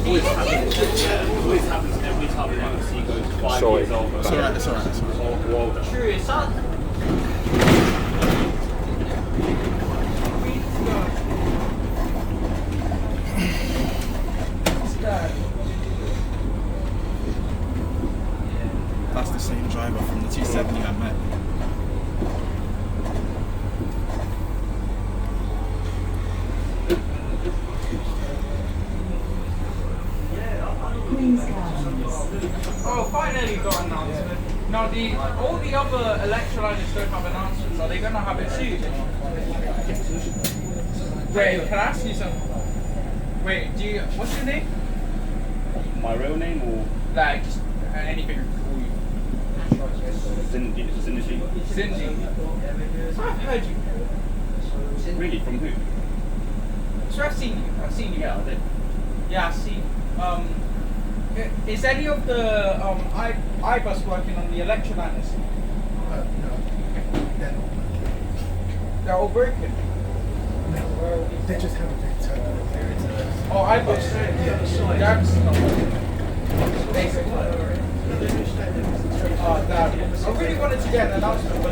always happens every time an MMC goes 5 years old. It's alright, it's alright. Or older. True, it's not. That's the same driver from the 270 I met. Oh, finally got an announcement. Now, all the other electroliners don't have announcements. Are they going to have it soon? Wait, can I ask you something? Wait, what's your name? My real name or? Like, just anything to call you. Cindy. Cindy. I've heard you. Really? From who? So I've seen you. Yeah, I did. Yeah, I've seen. Is any of the iBus working on the electroliners? No, they're not. They're all broken. No, they just haven't been turned on. Oh, iBus. Yeah. That's not working. Oh, damn. I really wanted to get an announcement,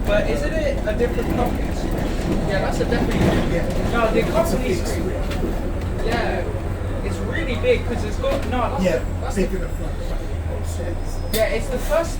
but isn't it a different company? Yeah, that's a definitely. Yeah. No, the company's. Yeah. It's really big because it's got that's bigger than front. Yeah, it's the first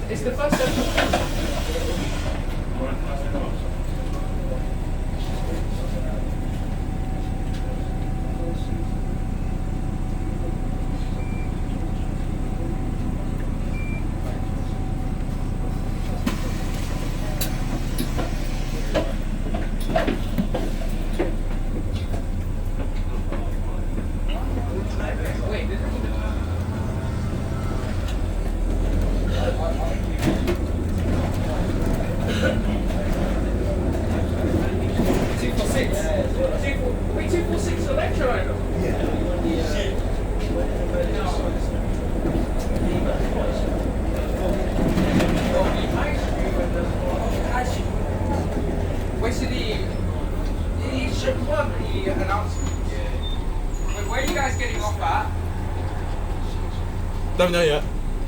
Don't know yet.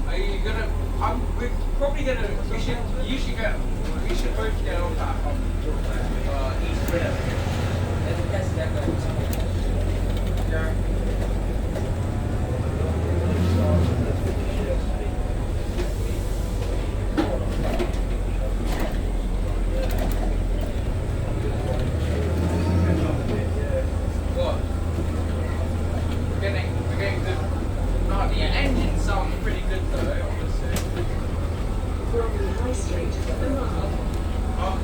Are you gonna? We're probably gonna. We should both get off that. East River. Yeah. What? We're getting good. No, the engine sounds pretty good though, obviously. Bromley High Street, a mile. Oh.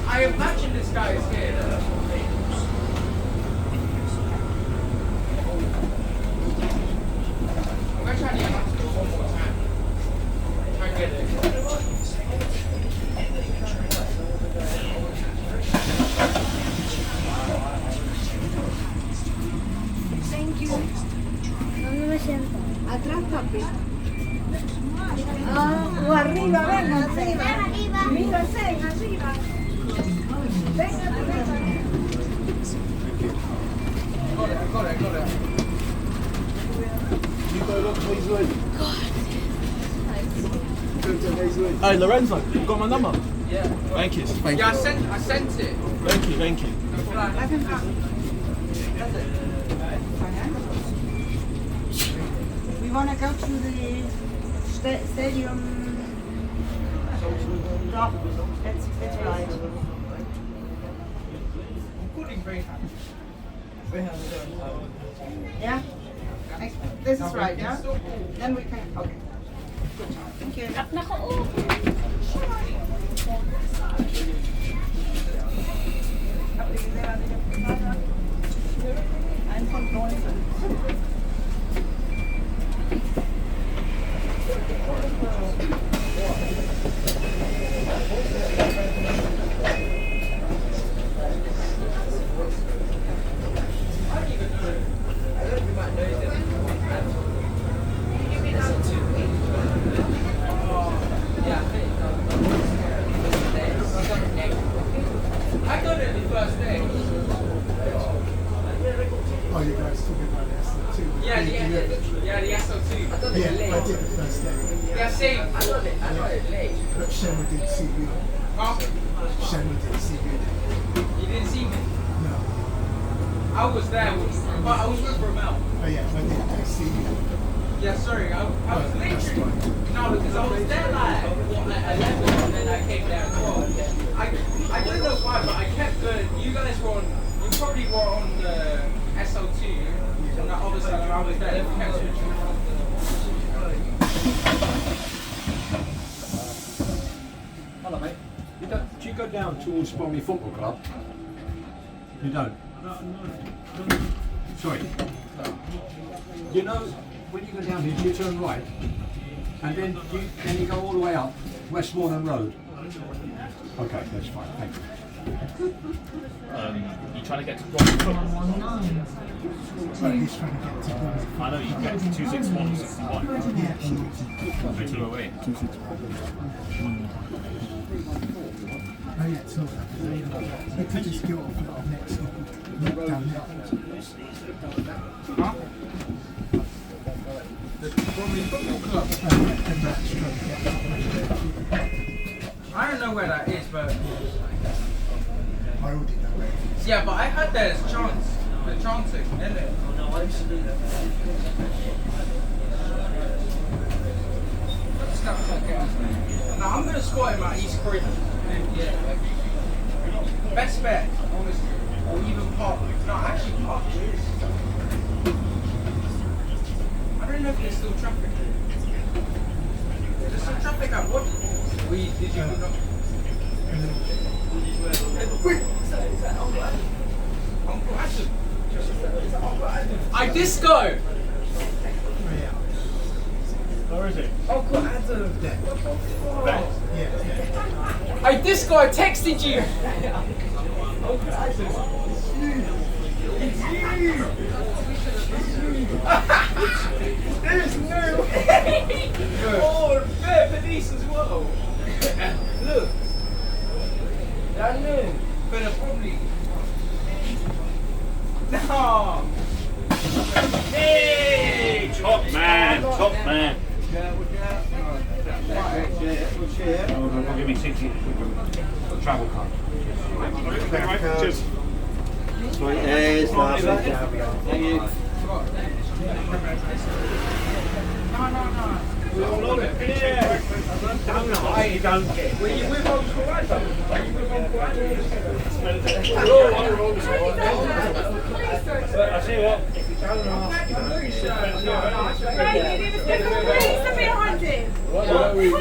I imagine this guy is here. I'm going to try to get answer one more time. Try and get it. Thank you. ¿Dónde me siento? Atrás, papi. O arriba, vénganse. Arriba. Mírense, arriba. Venga, venga. Got it. You go look his way. Hey Lorenzo, you got my number? Yeah. Thank you. Yeah, I sent it. Thank you. We want to go to the stadium. Stop. That's right. Yeah? This is right, yeah? Then we can, okay. Good job. Thank you. first day. Oh, you guys talking about the SL2? Yeah, the SL2. Yeah, I did the first day. Yeah, same. I got it late. But Shenmue didn't see you. Huh? Shenmue didn't see you. You didn't see me? No. I was there, but I was with Romel. Oh yeah, I didn't see you. Yeah, sorry, I was literally, no, because I was there like, what, at 11 and then I came there at 12. I don't know why, but I kept going, you guys were on, you probably were on the SL2, on that other side, and I was there, and we kept switching. Hello, mate. Do you go down towards Bromley Football Club? You don't? Sorry. You know, when you go down here, do you turn right? And then you go all the way up Westmoreland Road? Okay, that's fine. Thank you. You trying to get to Bromley? Well, he's trying to get to Bromley. I know you can get to 261 or 61. Yeah, he 208. Oh yeah, so we could just go off the next stop, look down there. Huh? The Bromley Football Club. And that's trying to get I don't know where that is, but I already know where it is. yeah, but I heard there's chants, the chanting, isn't it? Now I'm gonna squat him at East Croydon. Yeah. Best bet, honestly, or even Park. No, actually Park is. I don't know if there's still traffic. There's still traffic at what? Did you not? Wait! Uncle Adam. I disco! Where is it? Uncle Adam. There. Back. Yeah. I disco, I texted you! Uncle Adam. It's you! There's no way! Oh, fair police as well! Look! I know, but I probably. No! Hey! Top man! Top man! Give me 60 travel card. Cheers. Sweet as lovely. Thank you. No. Yeah. You don't get. Were you with Uncle Adam? Are you with Uncle Adam? I tell you what, if you don't ask, Police are behind him. What is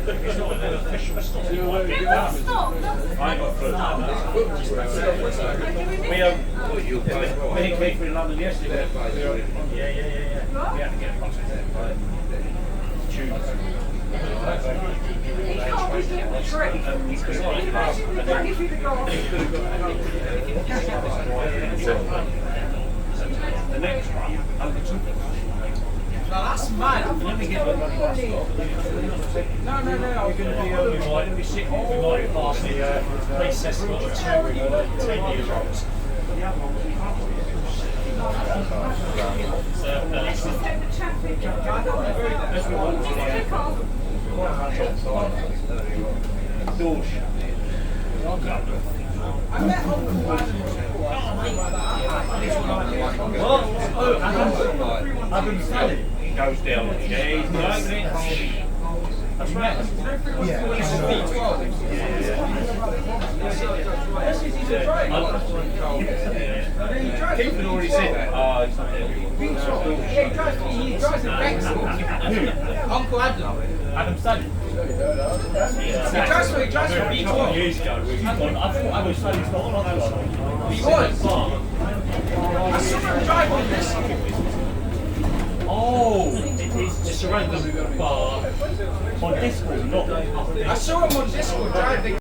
it's not an official stop. Stop. I got food. We came from London yesterday. Yeah. We had to get a bus there. The next one, No, that's mad. let me get the bloody bus stop. No. We're going to be sitting past the recess of the 10-year-olds. I met Uncle Adam. Adam Sally goes down. Yeah, he's not opening it. That's right. Keithman already said that. Oh, he's not there. He drives in Wrexham. Uncle Adam. Adam Sally. He drives for B12. Years ago, I thought Adam Sally's not on that one. He was. I saw him drive on this. Oh, it's a random bar on Discord, not. I saw him on Discord driving.